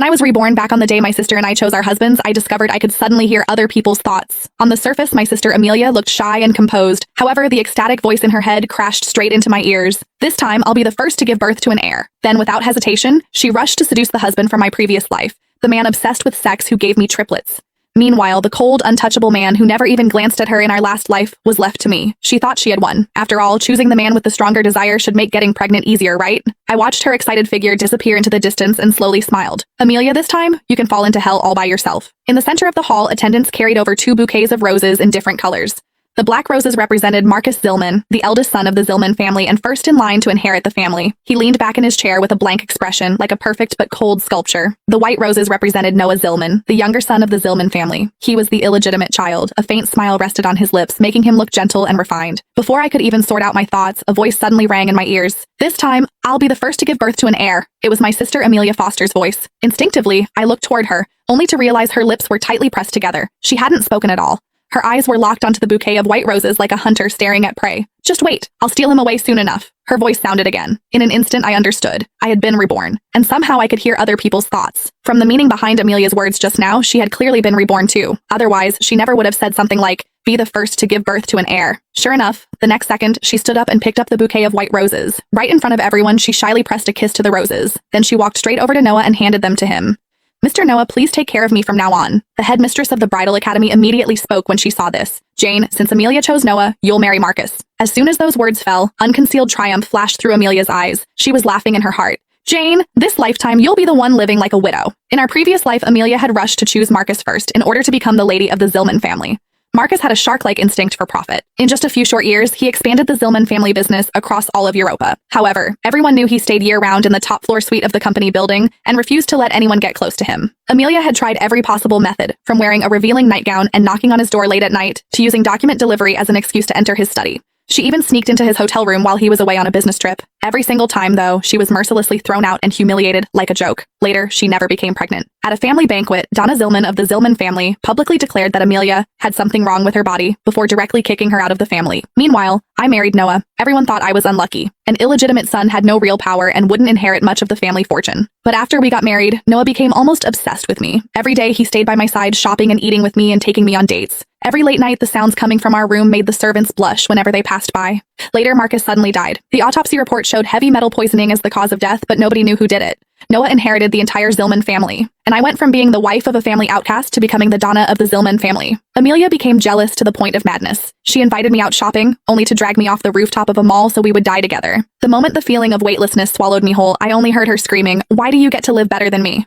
When I was reborn back on the day my sister and I chose our husbands, I discovered I could suddenly hear other people's thoughts. On the surface, my sister Amelia looked shy and composed. However, the ecstatic voice in her head crashed straight into my ears. This time, I'll be the first to give birth to an heir. Then, without hesitation, she rushed to seduce the husband from my previous life, the man obsessed with sex who gave me triplets. Meanwhile, the cold, untouchable man who never even glanced at her in our last life was left to me. She thought she had won. After all, choosing the man with the stronger desire should make getting pregnant easier, right? I watched her excited figure disappear into the distance and slowly smiled. Amelia, this time, you can fall into hell all by yourself. In the center of the hall, attendants carried over 2 bouquets of roses in different colors. The black roses represented Marcus Zillman, the eldest son of the Zillman family and first in line to inherit the family. He leaned back in his chair with a blank expression, like a perfect but cold sculpture. The white roses represented Noah Zillman, the younger son of the Zillman family. He was the illegitimate child. A faint smile rested on his lips, making him look gentle and refined. Before I could even sort out my thoughts, a voice suddenly rang in my ears. This time, I'll be the first to give birth to an heir. It was my sister Amelia Foster's voice. Instinctively, I looked toward her, only to realize her lips were tightly pressed together. She hadn't spoken at all. Her eyes were locked onto the bouquet of white roses like a hunter staring at prey. Just wait, I'll steal him away soon enough. Her voice sounded again. In an instant, I understood. I had been reborn. And somehow I could hear other people's thoughts. From the meaning behind Amelia's words just now, she had clearly been reborn too. Otherwise, she never would have said something like, be the first to give birth to an heir. Sure enough, the next second, she stood up and picked up the bouquet of white roses. Right in front of everyone, she shyly pressed a kiss to the roses. Then she walked straight over to Noah and handed them to him. Mr. Noah, please take care of me from now on. The headmistress of the bridal academy immediately spoke when she saw this. Jane, since Amelia chose Noah, you'll marry Marcus. As soon as those words fell, unconcealed triumph flashed through Amelia's eyes. She was laughing in her heart. Jane, this lifetime you'll be the one living like a widow. In our previous life, Amelia had rushed to choose Marcus first in order to become the lady of the Zillman family. Marcus had a shark-like instinct for profit. In just a few short years, he expanded the Zillman family business across all of Europa. However, everyone knew he stayed year-round in the top-floor suite of the company building and refused to let anyone get close to him. Amelia had tried every possible method, from wearing a revealing nightgown and knocking on his door late at night, to using document delivery as an excuse to enter his study. She even sneaked into his hotel room while he was away on a business trip. Every single time, though, she was mercilessly thrown out and humiliated like a joke. Later, she never became pregnant. At a family banquet, Donna Zillman of the Zillman family publicly declared that Amelia had something wrong with her body before directly kicking her out of the family. Meanwhile, I married Noah. Everyone thought I was unlucky. An illegitimate son had no real power and wouldn't inherit much of the family fortune. But after we got married, Noah became almost obsessed with me. Every day, he stayed by my side shopping and eating with me and taking me on dates. Every late night, the sounds coming from our room made the servants blush whenever they passed by. Later, Marcus suddenly died. The autopsy report showed heavy metal poisoning as the cause of death, but nobody knew who did it. Noah inherited the entire Zillman family, and I went from being the wife of a family outcast to becoming the Donna of the Zillman family. Amelia became jealous to the point of madness. She invited me out shopping, only to drag me off the rooftop of a mall so we would die together. The moment the feeling of weightlessness swallowed me whole, I only heard her screaming, "Why do you get to live better than me?"